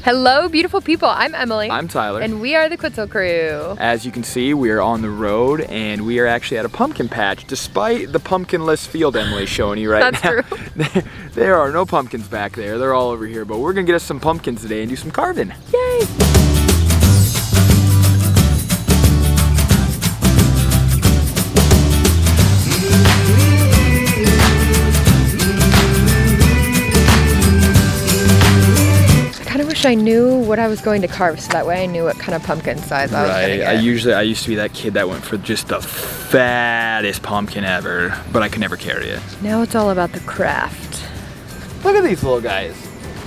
Hello, beautiful people. I'm Emily. I'm Tyler. And we are the Quitzel Crew. As you can see, we are on the road and we are actually at a pumpkin patch, despite the pumpkinless field Emily's showing you right That's now. true. There are no pumpkins back there. They're all over here, but we're gonna get us some pumpkins today and do some carving. Yay! I wish I knew what I was going to carve so that way I knew what kind of pumpkin size I was gonna get. I used to be that kid that went for just the fattest pumpkin ever, but I could never carry it. Now it's all about the craft. Look at these little guys.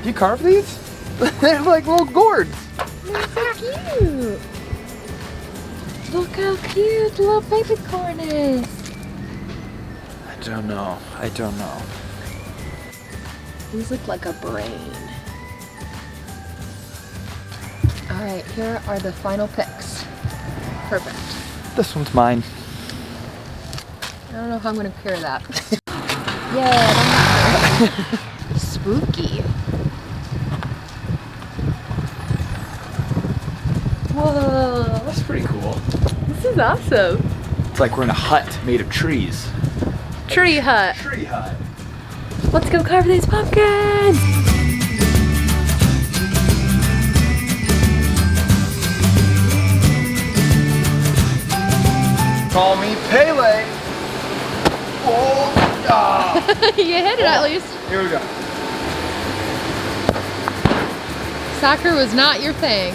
Do you carve these? They're like little gourds. They're so cute. Look how cute the little baby corn is. I don't know. These look like a brain. All right, here are the final picks. Perfect. This one's mine. I don't know how I'm gonna pair that. Yeah, spooky. Whoa, That's pretty cool. this is awesome. It's like we're in a hut made of trees. Tree hut. Tree hut. Let's go carve these pumpkins. Call me Pele. Oh, ah. You hit it at least. Here we go. Soccer was not your thing.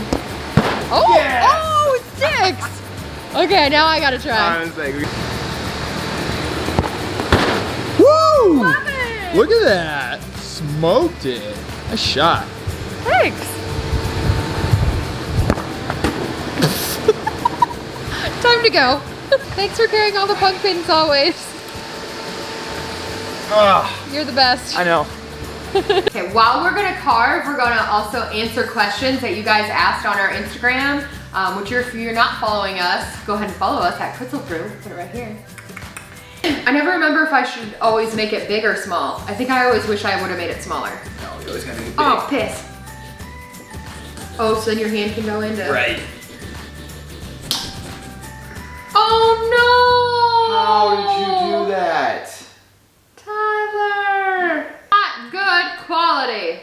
Oh, Yes! oh, it sticks. Okay, now I gotta try. Woo! Love it. Look at that. Smoked it. Nice shot. Thanks. Time to go. Thanks for carrying all the pumpkins always. You're the best. I know. Okay, while we're gonna carve, we're gonna also answer questions that you guys asked on our Instagram, which if you're not following us, go ahead and follow us at Quitzel Crew. Put it right here. I never remember if I should always make it big or small. I think I always wish I would have made it smaller. No, you always gotta make it big. Oh, piss. Oh, so then your hand can go into... Right. Oh no! How did you do that? Tyler! Not good quality.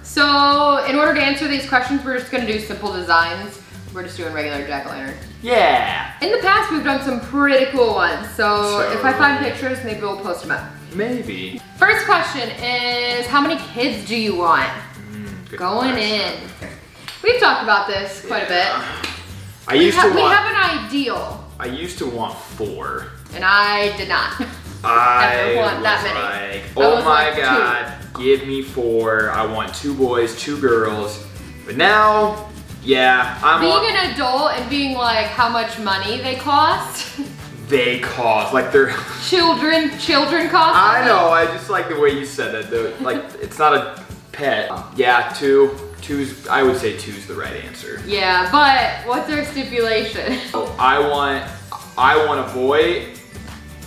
So, in order to answer these questions, we're just gonna do simple designs. We're just doing regular jack-o'-lantern. Yeah. In the past, we've done some pretty cool ones. So if I find pictures, maybe we'll post them up. Maybe. First question is, how many kids do you want? Going question. in. We've talked about this quite a bit. We We have an ideal, I used to want 4. and I did not. I Ever want was that many. like, I oh was my like, god, give me 4. I want 2 boys, 2 girls. But now, yeah, Being an adult and being like how much money they cost. They cost, like they're... Children cost. I know, I just like the way you said that though. Like, it's not a pet. Yeah, 2. I would say 2's the right answer. Yeah, but what's our stipulation? So I want a boy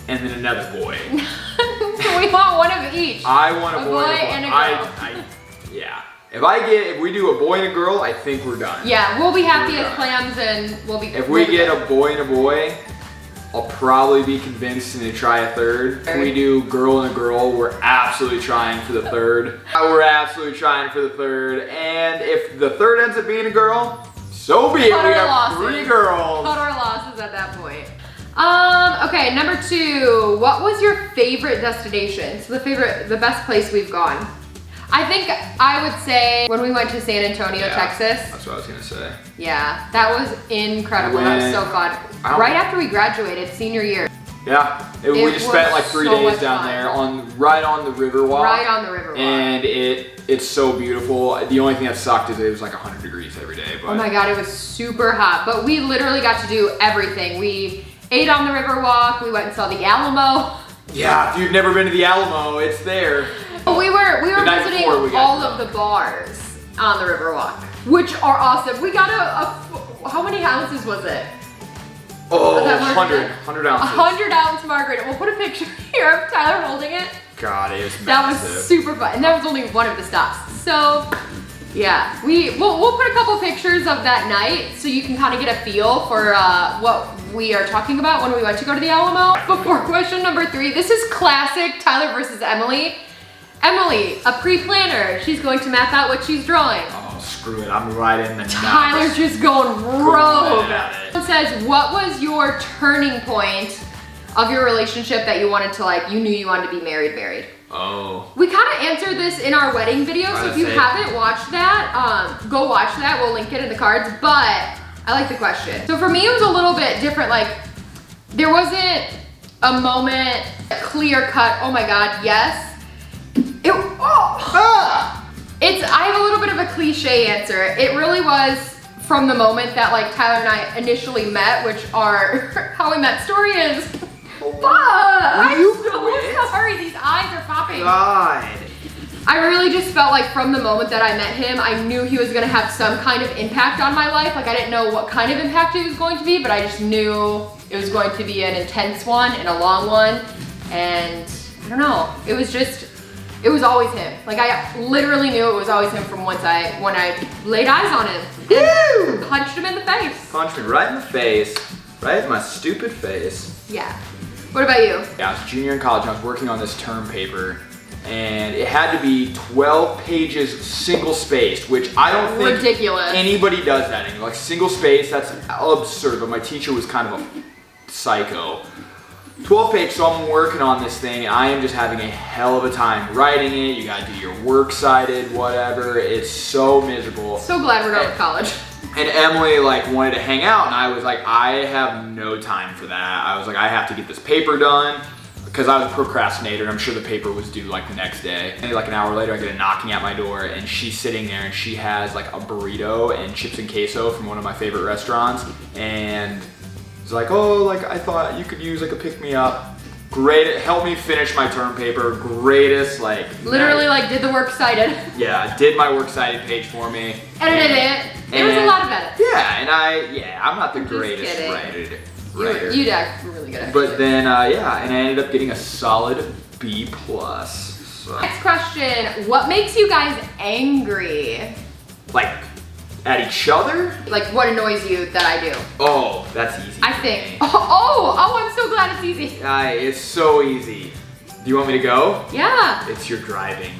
and then another boy. We want one of each. I want a boy and a girl. Yeah. If we do a boy and a girl, I think we're done. Yeah, we'll be happy We're as done. clams and we'll be If we get a boy and a boy, I'll probably be convinced and to try a third. If we do girl and a girl, we're absolutely trying for the third. We're absolutely trying for the third. And if the third ends up being a girl, so be it. Cut We our have losses. 3 girls. Cut our losses at that point. Okay, number 2. What was your favorite destination? So the best place we've gone. I think I would say when we went to San Antonio, Texas. That's what I was gonna say. Yeah, that was incredible. That was so fun. Right after we graduated, senior year. Yeah, we just spent like 3 so days much down fun. there right on the Riverwalk. Right on the Riverwalk. And it's so beautiful. The only thing that sucked is it was like 100 degrees every day. But Oh my god, it was super hot. But we literally got to do everything. We ate on the Riverwalk. We went and saw the Alamo. yeah, if you've never been to the Alamo, it's there. We were night visiting before we got all to of the bars on the Riverwalk, which are awesome. We got how many ounces was it? Oh, that 100 ounces. 100-ounce margarita. We'll put a picture here of Tyler holding it. God, it was massive. That was super fun, and that was only one of the stops. So, yeah, we'll put a couple pictures of that night so you can kind of get a feel for what we are talking about when we went to go to the Alamo. Before question number 3, this is classic Tyler versus Emily. Emily, a pre-planner. She's going to map out what she's drawing. Oh, screw it. I'm right in the nuts. Tyler's just going rogue. At It says, what was your turning point of your relationship that you wanted to, like, you knew you wanted to be married? Oh. We kind of answered this in our wedding video, so if you haven't watched that, go watch that. We'll link it in the cards, but I like the question. So for me, it was a little bit different. Like, there wasn't a moment, clear cut, oh my God, yes. I have a little bit of a cliche answer. It really was from the moment that like Tyler and I initially met, which are how we met story is. I'm so sorry, these eyes are popping. God. I really just felt like from the moment that I met him, I knew he was gonna have some kind of impact on my life. Like I didn't know what kind of impact it was going to be, but I just knew it was going to be an intense one and a long one. And I don't know, it was always him. Like I literally knew it was always him from when I laid eyes on him. Woo! Punched him in the face. Punched me right in the face. Right in my stupid face. Yeah. What about you? Yeah, I was a junior in college and I was working on this term paper. And it had to be 12 pages single spaced, which I don't think ridiculous. Anybody does that anymore. Like single space, that's absurd, but my teacher was kind of a psycho. 12 page, so I'm working on this thing and I am just having a hell of a time writing it. You gotta do your works cited, whatever. It's so miserable. So glad we're done with college. And Emily like wanted to hang out and I was like, I have no time for that. I was like, I have to get this paper done because I was a procrastinator and I'm sure the paper was due like the next day. And like an hour later I get a knocking at my door and she's sitting there and she has like a burrito and chips and queso from one of my favorite restaurants. And it's like, oh, like I thought you could use like a pick-me-up. Great, help me finish my term paper. Greatest, like. Literally like did the works cited. Yeah, did my works cited page for me. Edited it. There was a lot of edits. Yeah, and I'm not the greatest writer. You'd act really good at it. But then, yeah, and I ended up getting a solid B+. So. Next question, what makes you guys angry? Like, at each other? Like, what annoys you that I do? Oh, that's easy. I think. Oh, I'm so glad it's easy. It's so easy. Do you want me to go? Yeah. It's your driving.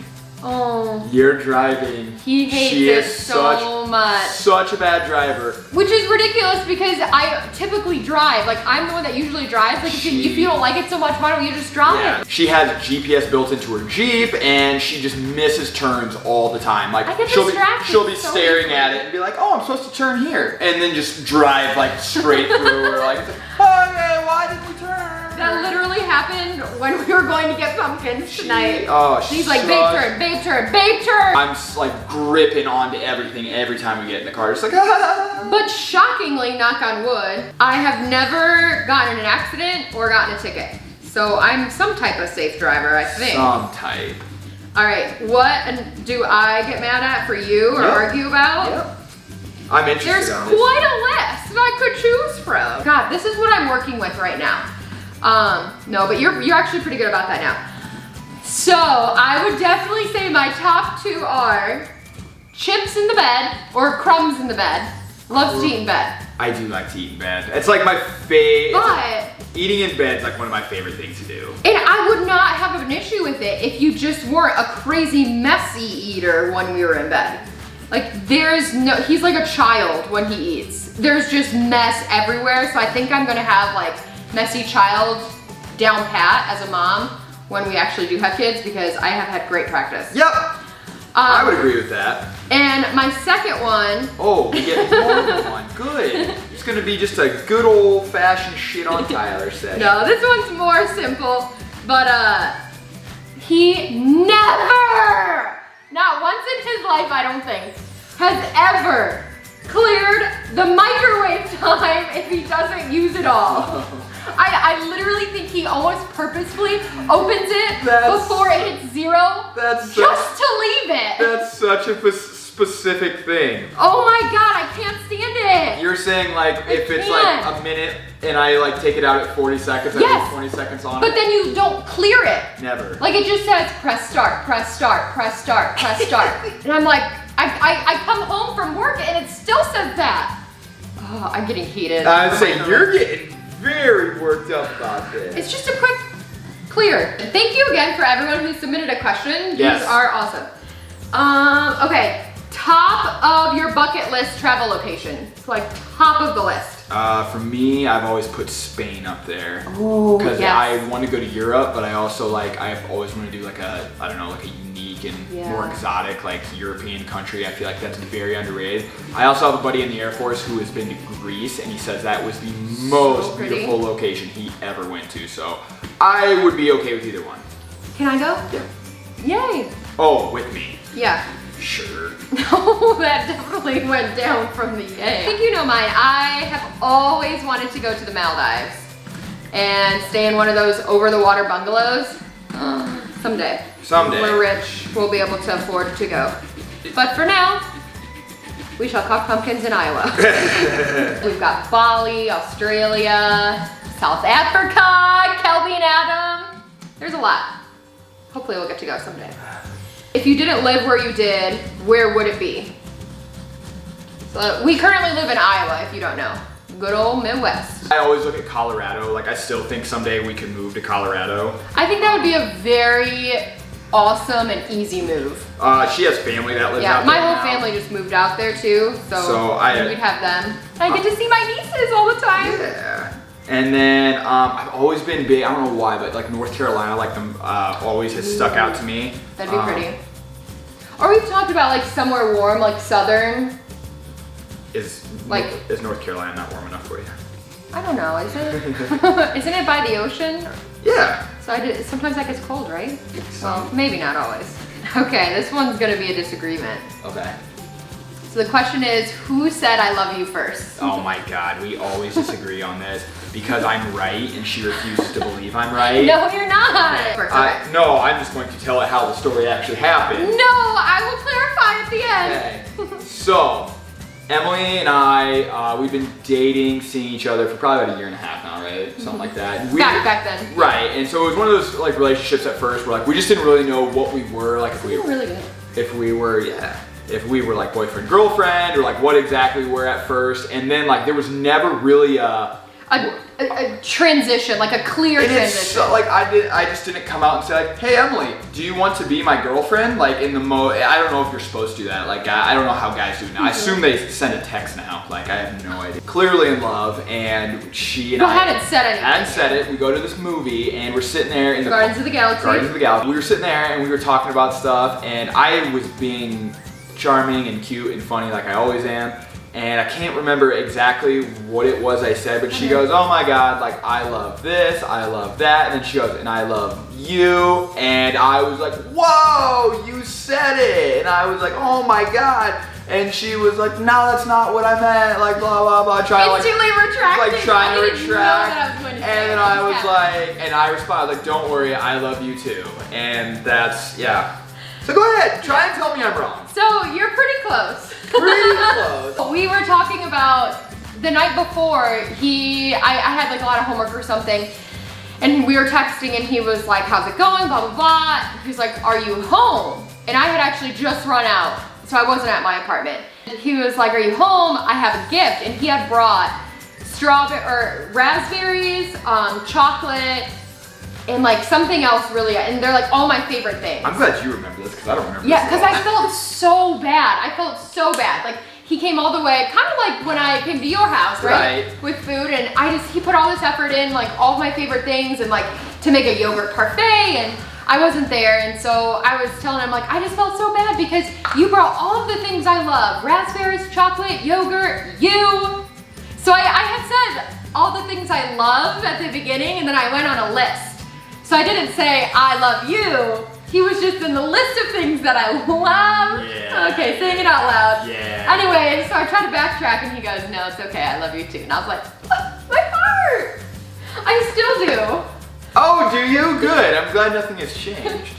Oh. You're driving. He hates it so much. Such a bad driver. Which is ridiculous because I typically drive. Like, I'm the one that usually drives. Like, if you don't like it so much, why don't you just drive? Yeah. She has GPS built into her Jeep and she just misses turns all the time. Like, she'll be staring at it and be like, oh, I'm supposed to turn here. And then just drive like straight through her. Like, okay, why did we turn? That literally happened when we were going to get pumpkins tonight. She's like, babe turn. I'm just like gripping onto everything every time we get in the car. Just like, ah. But shockingly, knock on wood, I have never gotten in an accident or gotten a ticket. So I'm some type of safe driver, I think. Some type. All right, what do I get mad at for you or argue about? Yep. I'm interested. There's quite a list that I could choose from. God, this is what I'm working with right now. No, but you're actually pretty good about that now. So I would definitely say my top 2 are chips in the bed or crumbs in the bed. Loves to eat in bed. I do like to eat in bed. It's like my favorite. But eating in bed is like one of my favorite things to do. And I would not have an issue with it if you just weren't a crazy messy eater when we were in bed. Like he's like a child when he eats. There's just mess everywhere. So I think I'm gonna have like messy child down pat as a mom when we actually do have kids because I have had great practice. Yep. I would agree with that. And my second one. Oh, we get more than one. Good. It's gonna be just a good old fashioned shit on Tyler session. No, this one's more simple. But he never, not once in his life I don't think, has ever cleared the microwave time if he doesn't use it all. I literally think he almost purposefully opens it before it hits 0 just to leave it. That's such a specific thing. Oh my God, I can't stand it. You're saying like if it's like a minute and I like take it out at 40 seconds, I Yes. leave 20 seconds on But it? then you don't clear it. Never. Like it just says press start, press start, press start, press start. And I'm like, I come home from work and it still says that. Oh, I'm getting heated. I'd say you're getting very worked up about this. It's just a quick clear. Thank you again for everyone who submitted a question. Yes. These are awesome. Okay, top of your bucket list travel location. So like top of the list. For me, I've always put Spain up there. Oh, Because yes. I want to go to Europe, but I also like, I've always wanted to do like a, I don't know, like a unique and more exotic like European country. I feel like that's very underrated. I also have a buddy in the Air Force who has been to Greece and he says that was the most beautiful location he ever went to. So I would be okay with either one. Can I go? Yeah. Yay. Oh, with me. Yeah. Sure. No, that definitely went down from the yay. I think you know mine. I have always wanted to go to the Maldives and stay in one of those over-the-water bungalows. Someday. Someday. When we're rich, we'll be able to afford to go. But for now, we shall cook pumpkins in Iowa. We've got Bali, Australia, South Africa, Kelby and Adam. There's a lot. Hopefully we'll get to go someday. If you didn't live where you did, where would it be? So we currently live in Iowa, if you don't know. Good old Midwest. I always look at Colorado. Like I still think someday we could move to Colorado. I think that would be a very awesome and easy move. She has family that lives out Yeah, there my whole now. family just moved out there too, so we'd have them. I get to see my nieces all the time. Yeah. And then I've always been big, I don't know why, but like North Carolina, like them always has stuck out to me. That'd be pretty. Or we've talked about like somewhere warm, like southern. Is North Carolina not warm enough for you? I don't know, is it? Isn't it by the ocean? Yeah. So sometimes that gets cold, right? Well, maybe not always. Okay, this one's gonna be a disagreement. Okay. So the question is, who said I love you first? Oh my God, we always disagree on this because I'm right and she refuses to believe I'm right. No, you're not. No, I'm just going to tell it how the story actually happened. No, I will clarify at the end. Okay. So, Emily and I, we've been dating, seeing each other for probably about 1.5 years now, right? Something like that. Back then. Right, and so it was one of those like relationships at first where like we just didn't really know what we were, like if we were like boyfriend, girlfriend, or like what exactly we were at first. And then like there was never really a transition, like a clear transition. So, like I just didn't come out and say like, hey Emily, do you want to be my girlfriend? Like in the I don't know if you're supposed to do that. Like I don't know how guys do it now. I assume they send a text now. Like I have no idea. Clearly in love, and she and I hadn't said anything. Hadn't said it. We go to this movie and we're sitting there in the Guardians of the Galaxy. Guardians of the Galaxy. We were sitting there and we were talking about stuff, and I was being charming and cute and funny like I always am. And I can't remember exactly what it was I said, but she goes, oh my God, like I love this, I love that. And then she goes, and I love you. And I was like, whoa, you said it. And I was like, oh my God. And she was like, no, that's not what I meant. Like blah, blah, blah. Instantly retracting. Like trying to retract. And then I was like, and I responded like, don't worry, I love you too. And that's, yeah. So go ahead, try and tell me I'm wrong. So you're pretty close. Pretty close. We were talking about the night before, I had like a lot of homework or something, and we were texting and he was like, how's it going, blah, blah, blah. He's like, are you home? And I had actually just run out, so I wasn't at my apartment. He was like, are you home? I have a gift. And he had brought raspberries, chocolate, and like something else really, and they're like all my favorite things. I'm glad you remember this because I don't remember Yeah, this. because I felt so bad. Like he came all the way, kind of like when I came to your house, right? With food, and he put all this effort in, like all of my favorite things, and like to make a yogurt parfait, and I wasn't there, and so I was telling him like, I just felt so bad because you brought all of the things I love, raspberries, chocolate, yogurt, you. So I had said all the things I love at the beginning, and then I went on a list. So I didn't say, I love you. He was just in the list of things that I love. Yeah. Okay, saying it out loud. Yeah. Anyway, so I tried to backtrack and he goes, no, it's okay, I love you too. And I was like, oh, my heart. I still do. Oh, do you? Good. I'm glad nothing has changed.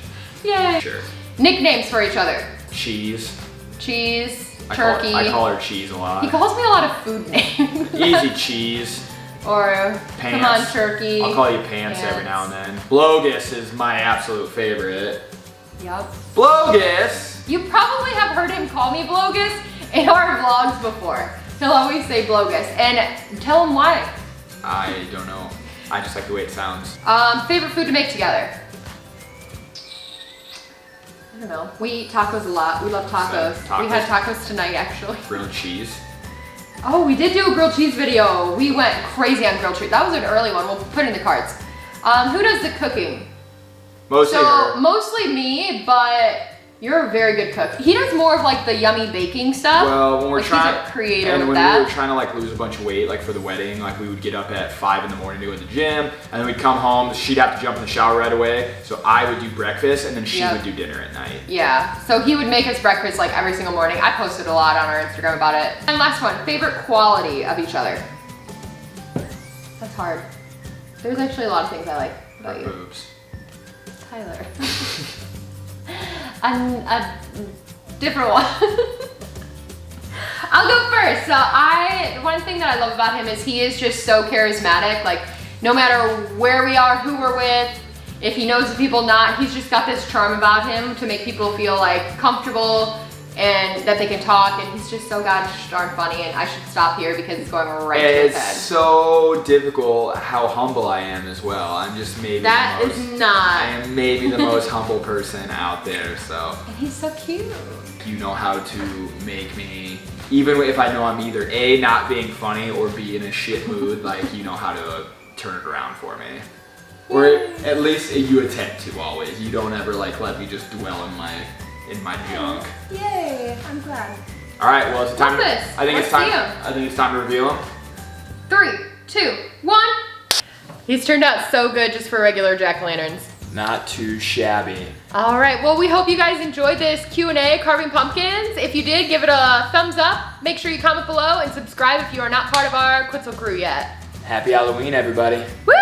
Yay. Sure. Nicknames for each other. Cheese. cheese, I turkey. I call her cheese a lot. He calls me a lot of food names. Easy cheese. Or Pants. come on, turkey. I'll call you pants every now and then. Blogus is my absolute favorite. Yep. Blogus! You probably have heard him call me Blogus in our vlogs before. He'll always say Blogus, and tell him why. I don't know. I just like the way it sounds. Favorite food to make together? I don't know. We eat tacos a lot. We love tacos. Tacos. We had tacos tonight, actually. Grilled cheese. Oh, we did do a grilled cheese video. We went crazy on grilled cheese. That was an early one. We'll put it in the cards. Who does the cooking? Mostly her. Mostly me, but you're a very good cook. He does more of like the yummy baking stuff. Well, when we're trying, he's a creator and with when that. we were trying to like lose a bunch of weight, like for the wedding, like we would get up at 5 in the morning to go to the gym, and then we'd come home. She'd have to jump in the shower right away, so I would do breakfast, and then she would do dinner at night. Yeah, so he would make us breakfast like every single morning. I posted a lot on our Instagram about it. And last one, favorite quality of each other. That's hard. There's actually a lot of things I like about you. Boobs. Tyler. A different one. I'll go first. So one thing that I love about him is he is just so charismatic. Like no matter where we are, who we're with, if he knows the people not, he's just got this charm about him to make people feel like comfortable and that they can talk, and he's just so gosh darn funny, and I should stop here because it's going right to his head. It's so difficult how humble I am as well. I'm just maybe I am maybe the most humble person out there, so. And he's so cute. You know how to make me, even if I know I'm either A, not being funny, or B, in a shit mood, like you know how to turn it around for me. Or at least you attempt to always. You don't ever like let me just dwell in my junk. Yay, I'm glad. All right, well it's time. I think it's time to reveal them. 3, 2, 1. He's turned out so good just for regular jack-o'-lanterns. Not too shabby. All right, well we hope you guys enjoyed this Q&A carving pumpkins. If you did, give it a thumbs up. Make sure you comment below and subscribe if you are not part of our Quitzel crew yet. Happy Halloween, everybody. Woo!